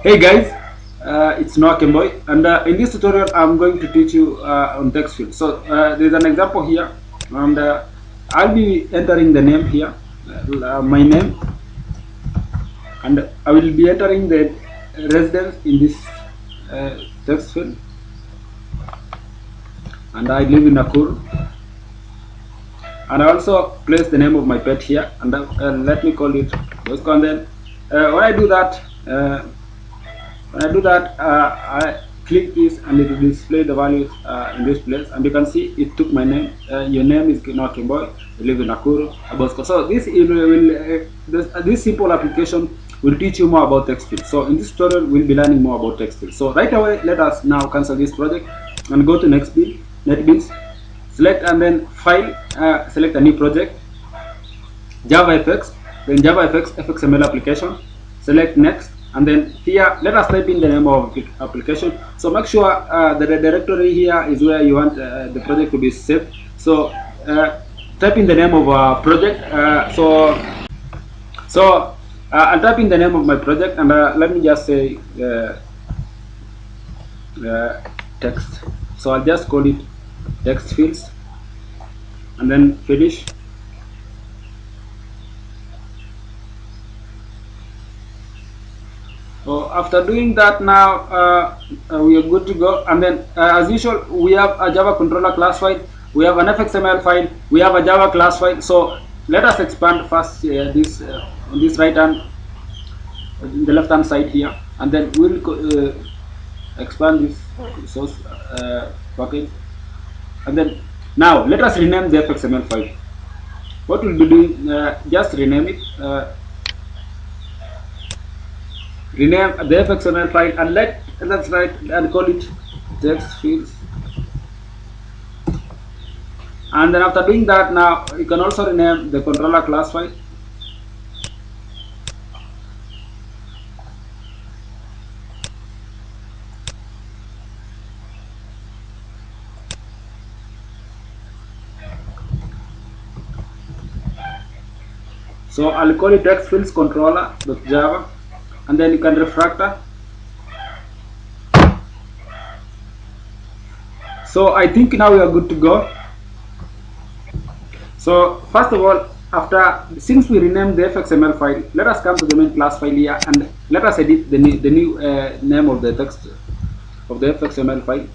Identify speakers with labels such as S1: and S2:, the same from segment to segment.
S1: Hey guys, it's Nospaniol, and in this tutorial I'm going to teach you on Textfield. So there's an example here, and I'll be entering the name here, my name, and I will be entering the residence in this text field, and I live in Nakuru, and I also place the name of my pet here, and let me call it Bosco. And then when I do that. I click this and it will display the values in this place, and you can see it took my name. Your name is Nospaniol. You live in Nakuru, Bosco. So this simple application will teach you more about Textfield. So in this tutorial, we'll be learning more about Textfield. So right away, let us now cancel this project and go to NetBeans, select and then File, select a new project, JavaFX, then JavaFX FXML application, select Next. And then here, let us type in the name of the application. So make sure that the directory here is where you want the project to be saved. So type in the name of our project. I'll type in the name of my project, and let me just say text. So I'll just call it text fields, and then finish. So after doing that, now we are good to go. And then as usual, we have a Java controller class file, we have an FXML file, we have a Java class file. So let us expand first this on this right hand, the left hand side here, and then we'll expand this source package. And then now let us rename the FXML file. What we'll be doing, just rename it. Rename the FXML file, and let's write and call it text fields. And then after doing that, now you can also rename the controller class file. So I'll call it text fields controller.java, and then you can refactor. So I think now we are good to go. So first of all, since we renamed the FXML file, let us come to the main class file here, and let us edit the new name of the text of the FXML file.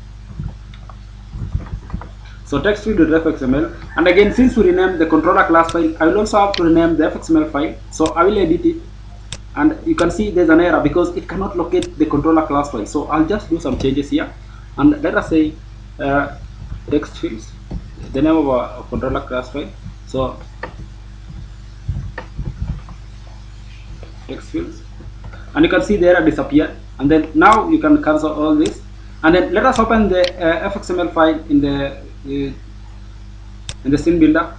S1: So textfield.fxml, and again, since we renamed the controller class file, I will also have to rename the FXML file. So I will edit it, and you can see there's an error because it cannot locate the controller class file. So I'll just do some changes here, and let us say text fields, the name of our controller class file. So text fields, and you can see the error disappeared. And then now you can cancel all this, and then let us open the FXML file in the scene builder.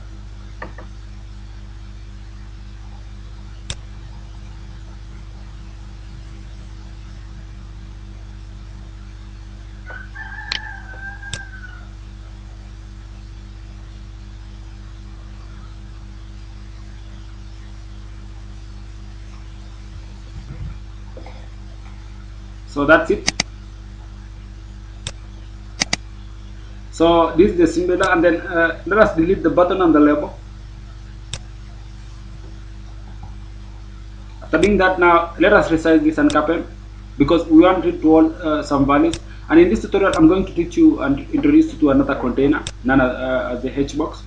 S1: So that's it. So this is the scene builder, and then let us delete the button and the label. After doing that, now let us resize this and capel, because we want it to hold some values. And in this tutorial, I'm going to teach you and introduce you to another container known as the hbox.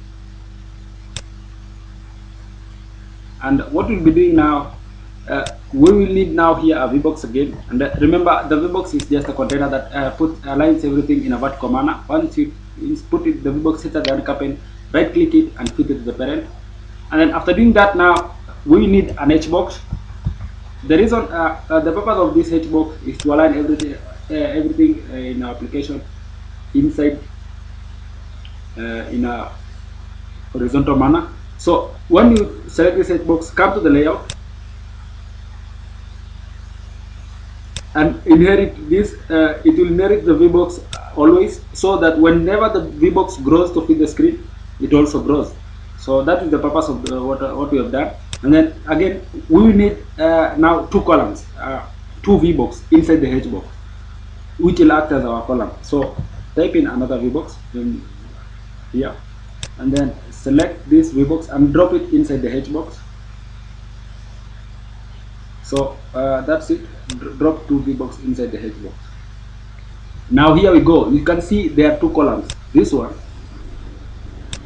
S1: And what we'll be doing now, we will need now here a vbox again. And remember, the vbox is just a container that aligns everything in a vertical manner. Once you put it, the vbox hits at the capel, right click it and fit it to the parent. And then after doing that, now we need an hbox. The reason, the purpose of this hbox is to align everything in our application inside in a horizontal manner. So when you select this hbox, come to the layout and inherit this. It will inherit the vbox always, so that whenever the vbox grows to fit the screen, it also grows. So that is the purpose of what we have done. And then again, we will need now two columns. two VBox inside the H box, which will act as our column. So type in another VBox in here, and then select this VBox and drop it inside the H box. So that's it. Drop two VBox inside the H box. Now here we go. You can see there are two columns. This one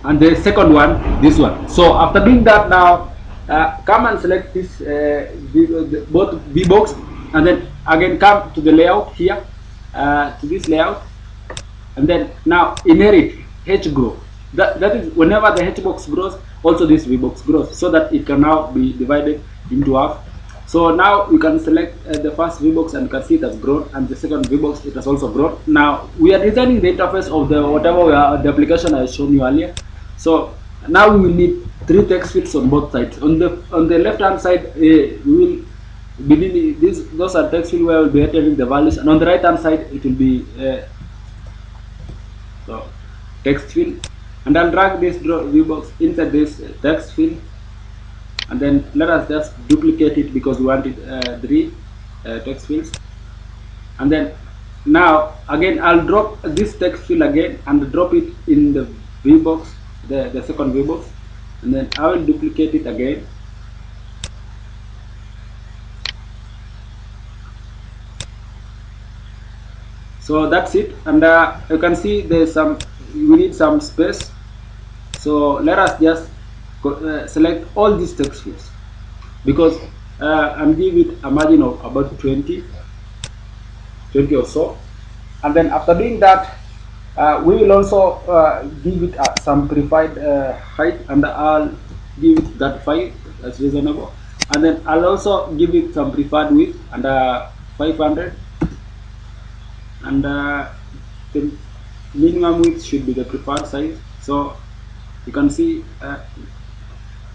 S1: and the second one, this one. So after doing that, now come and select this both VBox, and then again come to the layout here, to this layout, and then now inherit H grow. That is whenever the H box grows, also this VBox grows, so that it can now be divided into half. So now you can select the first VBox and you can see it has grown, and the second VBox, it has also grown. Now we are designing the interface of the whatever the application I showed you earlier. So now we will need three text fields on both sides. On the left hand side, we will be those are text fields where we will be entering the values, and on the right hand side it will be so text field, and I'll drag this VBox inside this text field, and then let us just duplicate it because we wanted three text fields. And then now again I'll drop this text field again and drop it in the VBox, the second VBox, and then I will duplicate it again. So that's it, and you can see there's we need some space. So let us just select all these text fields, because and give it a margin of about 20 or so. And then after doing that, we will also give it some preferred height, and I'll give it that 5 as reasonable, and then I'll also give it some preferred width and 500, and the minimum width should be the preferred size. So you can see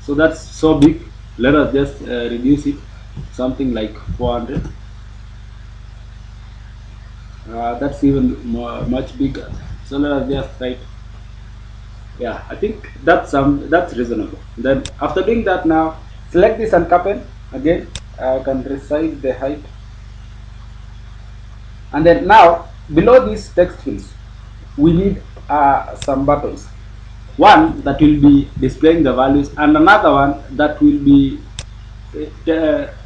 S1: so that's so big. Let us just reduce it something like 400. That's even much bigger. So let us just write. Yeah, I think that's reasonable. Then after doing that, now select this and pen again. I can resize the height, and then now below these text fields, we need some buttons. One that will be displaying the values, and another one that will be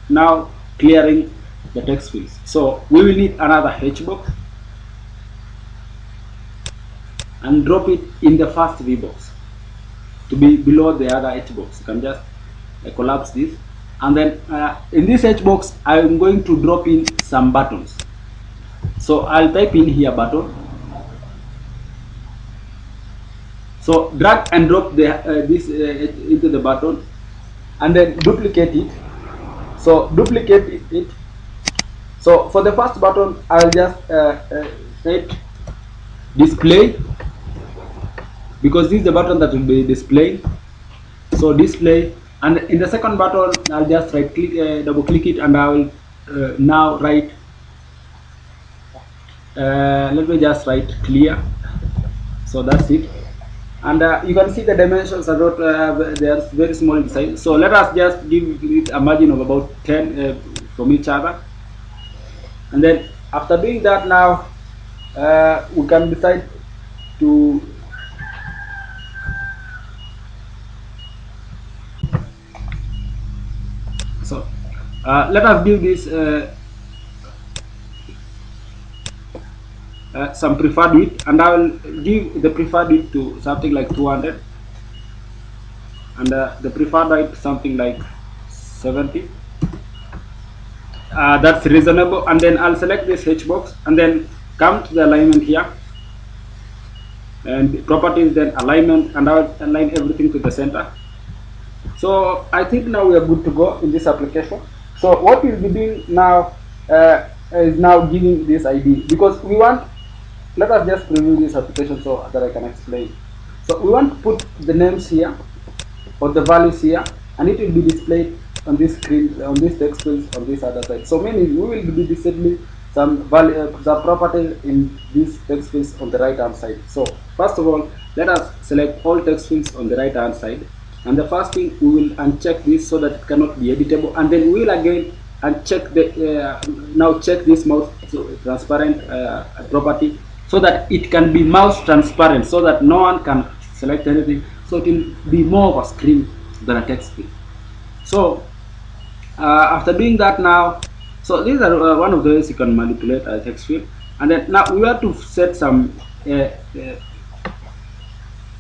S1: now clearing the text fields. So we will need another H box and drop it in the first VBox to be below the other H box. You can just collapse this, and then in this H box I am going to drop in some buttons. So I'll type in here button. So drag and drop this into the button, and then duplicate it. So duplicate it. So for the first button, I'll just set display, because this is the button that will be displayed. So display, and in the second button, I'll just right click, double click it, and I will now write. Let me just write clear. So that's it. And you can see the dimensions are not they are very small in size. So let us just give it a margin of about 10 from each other. And then after doing that, now we can decide to let us give this some preferred width, and I will give the preferred width to something like 200, and the preferred height something like 70. That's reasonable. And then I'll select this H box, and then come to the alignment here, and properties, then alignment, and I'll align everything to the center. So I think now we are good to go in this application. So what we'll be doing now is now giving this ID, because we want, let us just preview this application so that I can explain. So we want to put the names here or the values here, and it will be displayed on this screen, on this text fields on this other side. So meaning we will be disabling some value, the property in these text fields on the right hand side. So first of all, let us select all text fields on the right hand side, and the first thing we will uncheck this so that it cannot be editable, and then we will again and check the now check this mouse transparent property, so that it can be mouse transparent, so that no one can select anything, so it will be more of a screen than a text field. So after doing that now, so these are one of the ways you can manipulate a text field. And then now we have to set some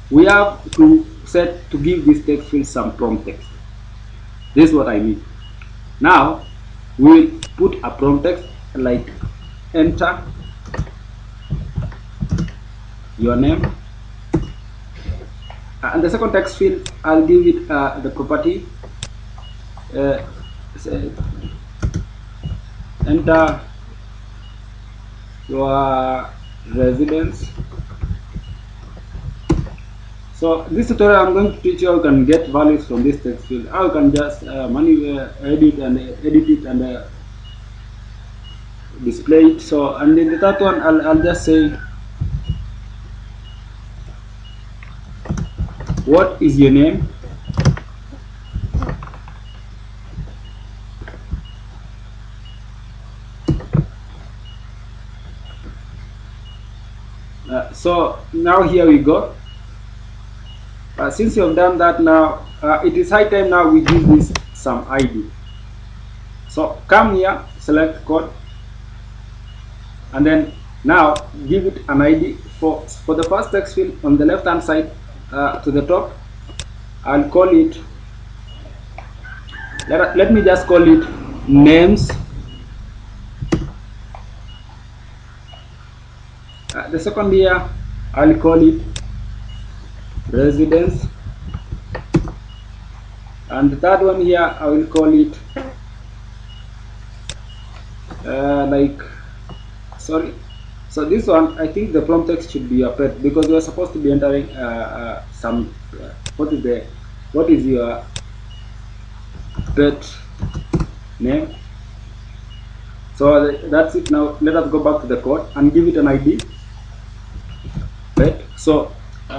S1: we have to set to give this text field some prompt text. This is what I mean. Now we will put a prompt text like enter your name, and the second text field I'll give it the property say, enter your residence. So this tutorial I'm going to teach you how you can get values from this text field, how you can just manually edit it and display it. So, and in the third one I'll just say, what is your name? So now here we go. Since you have done that, now it is high time now we give this some ID. So come here, select code, and then now give it an ID for the first text field on the left hand side to the top. I'll call it, let me just call it names. The second here I'll call it residence, and the third one here I will call it so this one I think the prompt text should be a pet, because we are supposed to be entering some what is your pet name. So that's it. Now let us go back to the code and give it an ID pet. So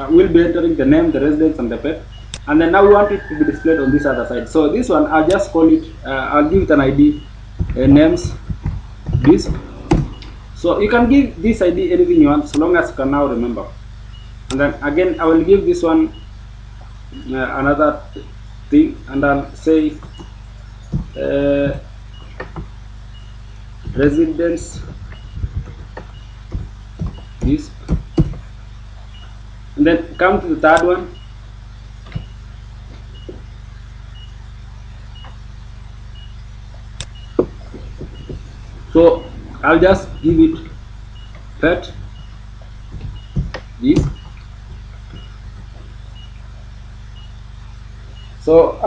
S1: we'll be entering the name, the residence, and the pet, and then now we want it to be displayed on this other side. So this one I'll just call it I'll give it an ID names disk. So you can give this ID anything you want, so long as you can now remember. And then again I will give this one another thing, and I'll say residence disk, and then come to the third one. So I'll just give it pet disk. So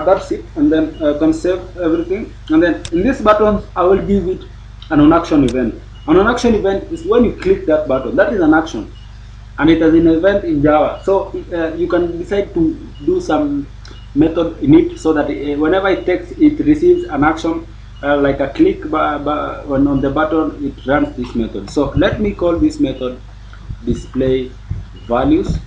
S1: that's it, and then can save everything. And then in this button I will give it an on-action event. An on-action event is when you click that button, that is an action, and it is an event in Java. So you can decide to do some method in it, so that whenever it receives an action like a click on the button, it runs this method. So let me call this method display values,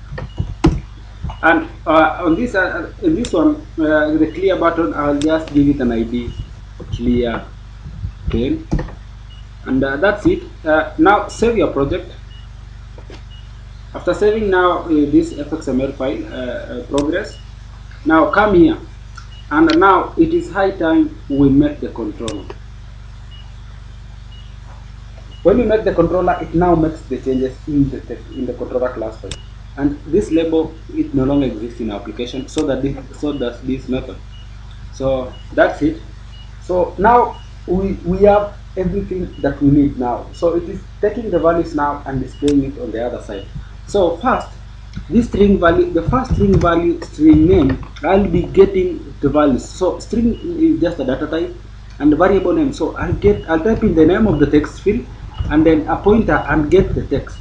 S1: and on this in this one the clear button I'll just give it an ID clear 10, and that's it. Now save your project. After saving now this FXML file progress, now come here, and now it is high time we make the controller. When we make the controller, it now makes the changes in the controller class file, and this label, it no longer exists in our application, so does this method. So that's it. So now we have everything that we need now. So it is taking the values now and displaying it on the other side. So first, this string value, the first string value, string name, I'll be getting the values. So string is just a data type, and the variable name. So I'll type in the name of the text field and then a pointer and get the text.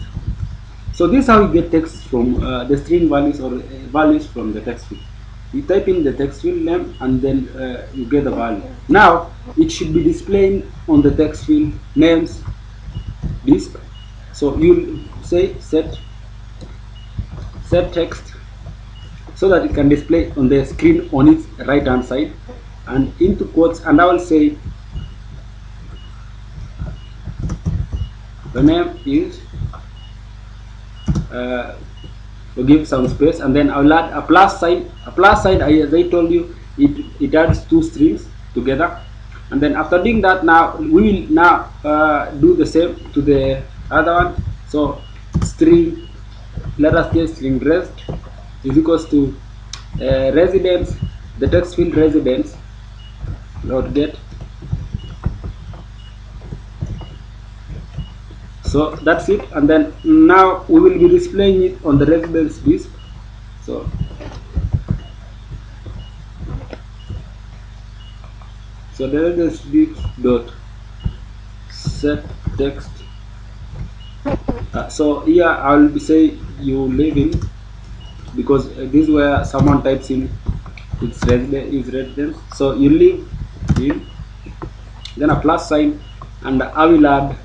S1: So this is how you get text from the string values or values from the text field. You type in the text field name and then you get the value. Now it should be displaying on the text field names disk. So you'll say set text, so that it can display on the screen on its right hand side and into quotes, and I will say the name is to give some space, and then I'll add a plus sign. A plus sign, as I told you, it adds two strings together. And then after doing that, now we will now do the same to the other one. So string, let us get string rest is equals to residence, the text field residence dot get. So that's it, and then now we will be displaying it on the residence disk. So the residence disk dot set text. So here I will be say you live in, because this is where someone types in its residence. So you live in, then a plus sign, and I will add,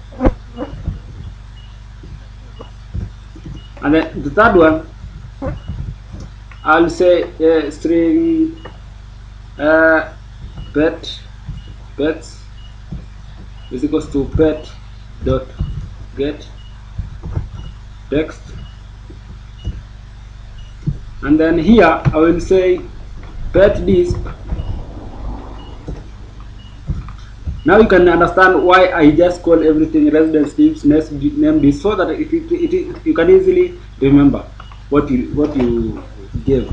S1: and then the third one I'll say string pets is equals to pet dot get text, and then here I will say pet disk. Now you can understand why I just call everything residence disk name disk, so that you can easily remember what you gave.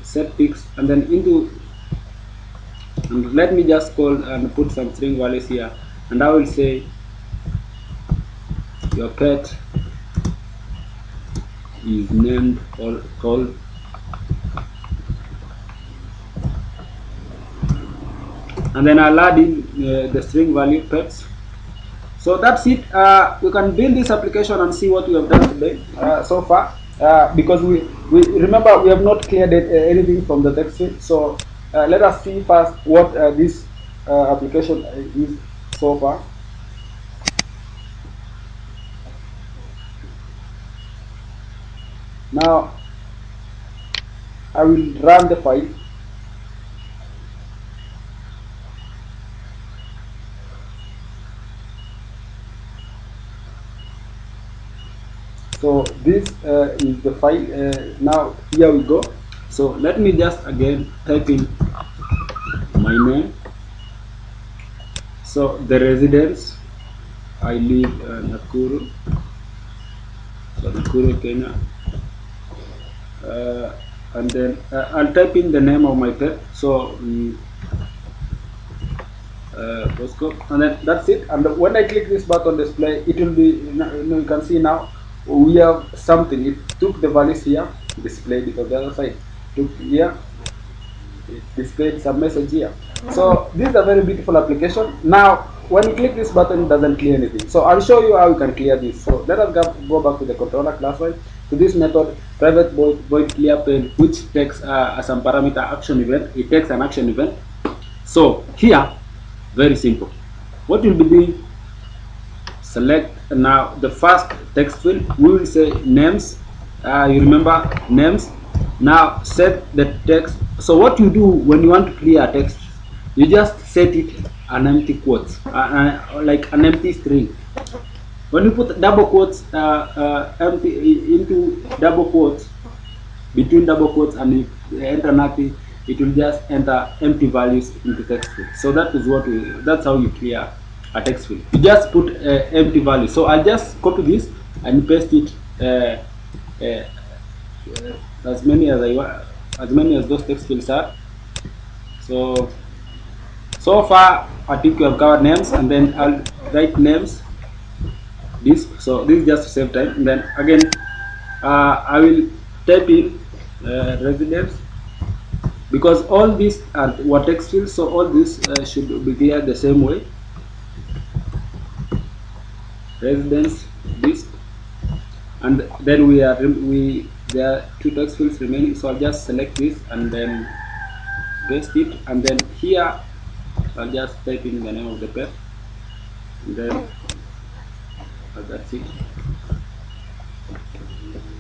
S1: Set fix, and then into, and let me just call and put some string values here, and I will say your pet is named or called, and then I'll add in the string value pets. So that's it. We can build this application and see what we have done today so far, because we remember we have not cleared anything from the text field. So let us see first what this application is so far. Now I will run the file. So this is the file. Now here we go. So let me just again type in my name. So the residence, I live Nakuru, so Nakuru, Kenya, and then I'll type in the name of my pet. So postcode, and then that's it. And when I click this button display, it will be, you can see now we have something. It took the values here, displayed it on the other side, took here, it displayed some message here. So this is a very beautiful application. Now when you click this button, it doesn't clear anything. So I'll show you how you can clear this. So let us go back to the controller class file, to this method private void clear pane, which takes as a parameter action event. It takes an action event. So here, very simple. What you'll be doing, select now the first text field. We will say names. You remember names. Now set the text. So what you do when you want to clear a text, you just set it an empty quotes, like an empty string. When you put double quotes empty into double quotes, between double quotes, and if you enter nothing, it will just enter empty values into text field. So that is that's how you clear a text field. You just put empty value. So I'll just copy this and paste it as many as I want, as many as those text fields are. So far I think you have covered names, and then I'll write names this. So this is just to save time, and then again I will type in residence, because all these are text fields, so all this should be cleared the same way. Residence list, and then there are two text fields remaining, so I'll just select this and then paste it, and then here I'll just type in the name of the pet, and then that's it.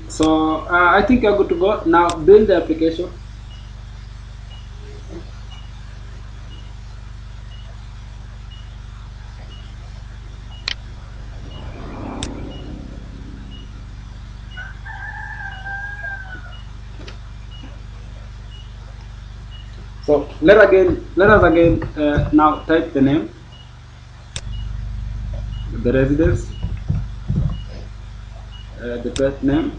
S1: So I think you're good to go. Now build the application. So let us again now type the name, the residence, the pet name,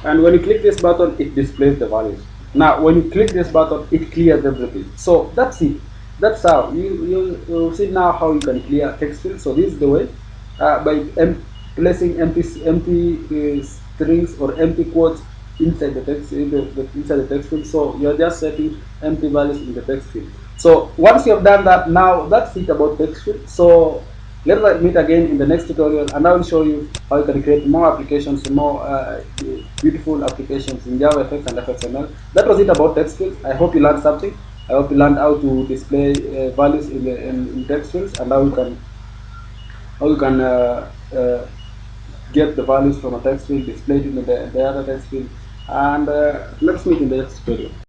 S1: and when you click this button, it displays the values. Now when you click this button, it clears everything. So that's it. That's how you see now how you can clear text field. So this is the way, by placing empty strings or empty quotes inside the text inside the text field. So you're just setting empty values in the text field. So once you have done that, now that's it about text field. So let's meet again in the next tutorial, and I will show you how you can create more applications, more beautiful applications in JavaFX and FXML. That was it about text fields. I hope you learned something. I hope you learned how to display values in text fields, and how you can get the values from a text field, display it in the other text field. And let's meet in the next tutorial.